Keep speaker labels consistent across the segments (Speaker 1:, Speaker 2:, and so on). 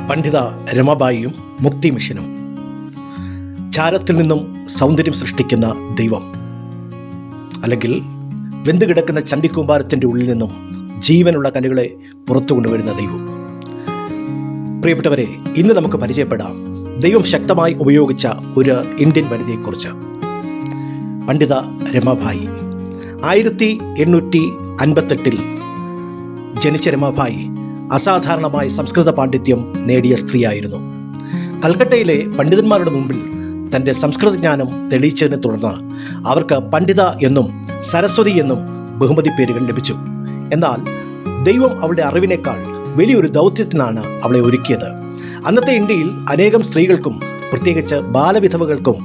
Speaker 1: പണ്ഡിത രമാബായിയും മുക്തി മിഷനും. ചാരത്തിൽ നിന്നും സൗന്ദര്യം സൃഷ്ടിക്കുന്ന ദൈവം, അല്ലെങ്കിൽ വെന്തുകിടക്കുന്ന ചണ്ടിക്കൂമ്പാരത്തിൻ്റെ ഉള്ളിൽ നിന്നും ജീവനുള്ള കലകളെ പുറത്തു കൊണ്ടുവരുന്ന ദൈവം. പ്രിയപ്പെട്ടവരെ, ഇന്ന് നമുക്ക് പരിചയപ്പെടാം ദൈവം ശക്തമായി ഉപയോഗിച്ച ഒരു ഇന്ത്യൻ വനിതയെക്കുറിച്ച്. പണ്ഡിത രമാബായി 1858 ജനിച്ച രമാബായി അസാധാരണമായ സംസ്കൃത പാണ്ഡിത്യം നേടിയ സ്ത്രീയായിരുന്നു. കൽക്കട്ടയിലെ പണ്ഡിതന്മാരുടെ മുമ്പിൽ തൻ്റെ സംസ്കൃത ജ്ഞാനം തെളിയിച്ചതിനെ തുടർന്ന് അവർക്ക് പണ്ഡിത എന്നും സരസ്വതി എന്നും ബഹുമതി പേരുകൾ ലഭിച്ചു. എന്നാൽ ദൈവം അവളുടെ അറിവിനേക്കാൾ വലിയൊരു ദൗത്യത്തിനാണ് അവളെ ഒരുക്കിയത്. അന്നത്തെ ഇന്ത്യയിൽ അനേകം സ്ത്രീകൾക്കും, പ്രത്യേകിച്ച് ബാലവിധവകൾക്കും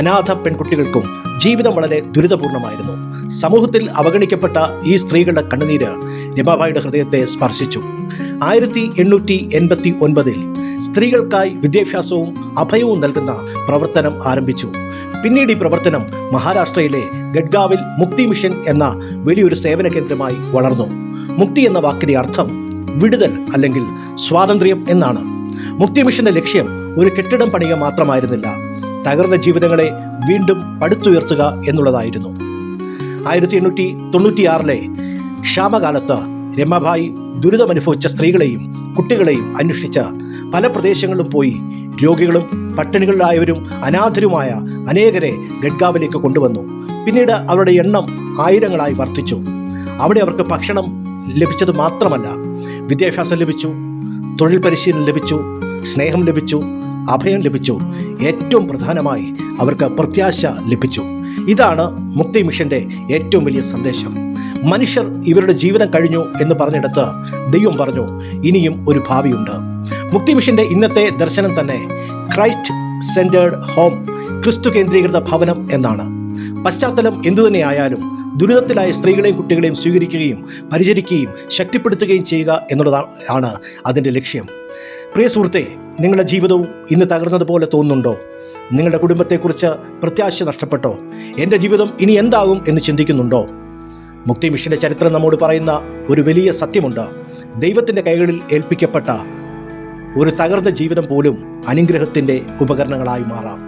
Speaker 1: അനാഥ പെൺകുട്ടികൾക്കും ജീവിതം വളരെ ദുരിതപൂർണമായിരുന്നു. സമൂഹത്തിൽ അവഗണിക്കപ്പെട്ട ഈ സ്ത്രീകളുടെ കണ്ണുനീര് രമാബായിയുടെ ഹൃദയത്തെ സ്പർശിച്ചു. 1889 സ്ത്രീകൾക്കായി വിദ്യാഭ്യാസവും അഭയവും നൽകുന്ന പ്രവർത്തനം ആരംഭിച്ചു. പിന്നീട് ഈ പ്രവർത്തനം മഹാരാഷ്ട്രയിലെ ഗഡ്ഗാവിൽ മുക്തി മിഷൻ എന്ന വലിയൊരു സേവന കേന്ദ്രമായി വളർന്നു. മുക്തി എന്ന വാക്കിന്റെ അർത്ഥം വിടുതൽ അല്ലെങ്കിൽ സ്വാതന്ത്ര്യം എന്നാണ്. മുക്തി മിഷന്റെ ലക്ഷ്യം ഒരു കെട്ടിടം പണിയുക മാത്രമായിരുന്നില്ല, തകർന്ന ജീവിതങ്ങളെ വീണ്ടും പടുത്തുയർത്തുക എന്നുള്ളതായിരുന്നു. 1896 ക്ഷാമകാലത്ത് രമാബായി ദുരിതമനുഭവിച്ച സ്ത്രീകളെയും കുട്ടികളെയും അന്വേഷിച്ച് പല പ്രദേശങ്ങളിലും പോയി രോഗികളും പട്ടിണികളിലായവരും അനാഥരുമായ അനേകരെ ഗഡ്ഗാവിലേക്ക് കൊണ്ടുവന്നു. പിന്നീട് അവരുടെ എണ്ണം ആയിരങ്ങളായി വർദ്ധിച്ചു. അവിടെ അവർക്ക് ഭക്ഷണം ലഭിച്ചത് മാത്രമല്ല, വിദ്യാഭ്യാസം ലഭിച്ചു, തൊഴിൽ പരിശീലനം ലഭിച്ചു, സ്നേഹം ലഭിച്ചു, അഭയം ലഭിച്ചു. ഏറ്റവും പ്രധാനമായി അവർക്ക് പ്രത്യാശ ലഭിച്ചു. ഇതാണ് മുക്തി മിഷന്റെ ഏറ്റവും വലിയ സന്ദേശം. മനുഷ്യർ ഇവരുടെ ജീവിതം കഴിഞ്ഞു എന്ന് പറഞ്ഞിടത്ത് ദൈവം പറഞ്ഞു, ഇനിയും ഒരു ഭാവിയുണ്ട്. മുക്തി മിഷന്റെ ഇന്നത്തെ ദർശനം തന്നെ ക്രൈസ്റ്റ് സെന്റേർഡ് ഹോം, ക്രിസ്തു കേന്ദ്രീകൃത ഭവനം എന്നാണ്. പശ്ചാത്തലം എന്തുതന്നെയായാലും ദുരിതത്തിലായ സ്ത്രീകളെയും കുട്ടികളെയും സ്വീകരിക്കുകയും പരിചരിക്കുകയും ശക്തിപ്പെടുത്തുകയും ചെയ്യുക എന്നുള്ളതാണ് അതിൻ്റെ ലക്ഷ്യം. പ്രിയ സുഹൃത്തെ, നിങ്ങളുടെ ജീവിതവും ഇന്ന് തകർന്നതുപോലെ തോന്നുന്നുണ്ടോ? നിങ്ങളുടെ കുടുംബത്തെക്കുറിച്ച് പ്രത്യാശ നഷ്ടപ്പെട്ടോ? എൻ്റെ ജീവിതം ഇനി എന്താകും എന്ന് ചിന്തിക്കുന്നുണ്ടോ? മുക്തി മിഷന്റെ ചരിത്രം നമ്മോട് പറയുന്ന ഒരു വലിയ സത്യമുണ്ട്. ദൈവത്തിൻ്റെ കൈകളിൽ ഏൽപ്പിക്കപ്പെട്ട ഒരു തകർന്ന ജീവിതം പോലും അനുഗ്രഹത്തിൻ്റെ ഉപകരണങ്ങളായി മാറാം.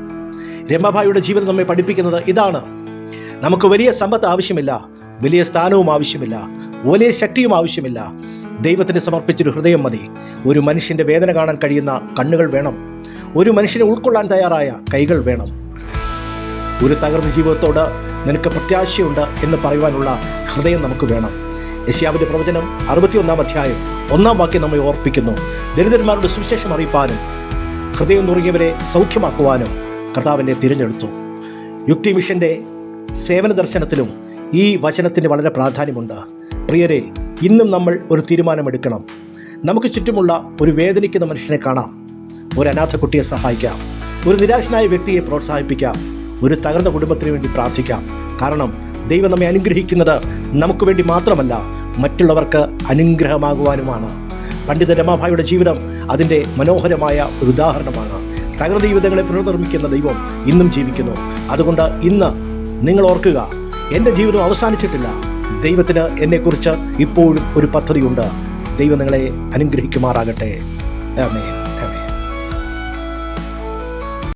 Speaker 1: രമാബായിയുടെ ജീവിതം നമ്മെ പഠിപ്പിക്കുന്നത് ഇതാണ്. നമുക്ക് വലിയ സമ്പത്ത് ആവശ്യമില്ല, വലിയ സ്ഥാനവും ആവശ്യമില്ല, വലിയ ശക്തിയും ആവശ്യമില്ല. ദൈവത്തിന് സമർപ്പിച്ചൊരു ഹൃദയം മതി. ഒരു മനുഷ്യൻ്റെ വേദന കാണാൻ കഴിയുന്ന കണ്ണുകൾ വേണം. ഒരു മനുഷ്യനെ ഉൾക്കൊള്ളാൻ തയ്യാറായ കൈകൾ വേണം. ഒരു തകർന്ന ജീവിതത്തോട് നിനക്ക് പ്രത്യാശയുണ്ട് എന്ന് പറയുവാനുള്ള ഹൃദയം നമുക്ക് വേണം. യെശയ്യാവിന്റെ പ്രവചനം 61 അധ്യായം 1 വാക്യം നമ്മെ ഓർപ്പിക്കുന്നു, ദരിദ്രന്മാരുടെ സുവിശേഷം അറിയിപ്പാനും ഹൃദയം നുറുങ്ങിയവരെ സൗഖ്യമാക്കുവാനും കർത്താവിനെ തിരഞ്ഞെടുത്തു. യുക്തി മിഷന്റെ സേവന ദർശനത്തിലും ഈ വചനത്തിന് വളരെ പ്രാധാന്യമുണ്ട്. പ്രിയരെ, ഇന്നും നമ്മൾ ഒരു തീരുമാനമെടുക്കണം. നമുക്ക് ചുറ്റുമുള്ള ഒരു വേദനിക്കുന്ന മനുഷ്യനെ കാണാം, ഒരു അനാഥ കുട്ടിയെ സഹായിക്കാം, ഒരു നിരാശനായ വ്യക്തിയെ പ്രോത്സാഹിപ്പിക്കാം, ഒരു തകർന്ന കുടുംബത്തിന് വേണ്ടി പ്രാർത്ഥിക്കാം. കാരണം ദൈവം നമ്മെ അനുഗ്രഹിക്കുന്നത് നമുക്ക് വേണ്ടി മാത്രമല്ല, മറ്റുള്ളവർക്ക് അനുഗ്രഹമാകുവാനുമാണ്. പണ്ഡിത രമാബായിയുടെ ജീവിതം അതിൻ്റെ മനോഹരമായ ഒരു ഉദാഹരണമാണ്. തകർന്ന ജീവിതങ്ങളെ പുനർനിർമ്മിക്കുന്ന ദൈവം ഇന്നും ജീവിക്കുന്നു. അതുകൊണ്ട് ഇന്ന് നിങ്ങൾ ഓർക്കുക, എൻ്റെ ജീവിതം അവസാനിച്ചിട്ടില്ല. ദൈവത്തിന് എന്നെക്കുറിച്ച് ഇപ്പോഴും ഒരു പദ്ധതിയുണ്ട്. ദൈവം നിങ്ങളെ അനുഗ്രഹിക്കുമാറാകട്ടെ. ആമേൻ.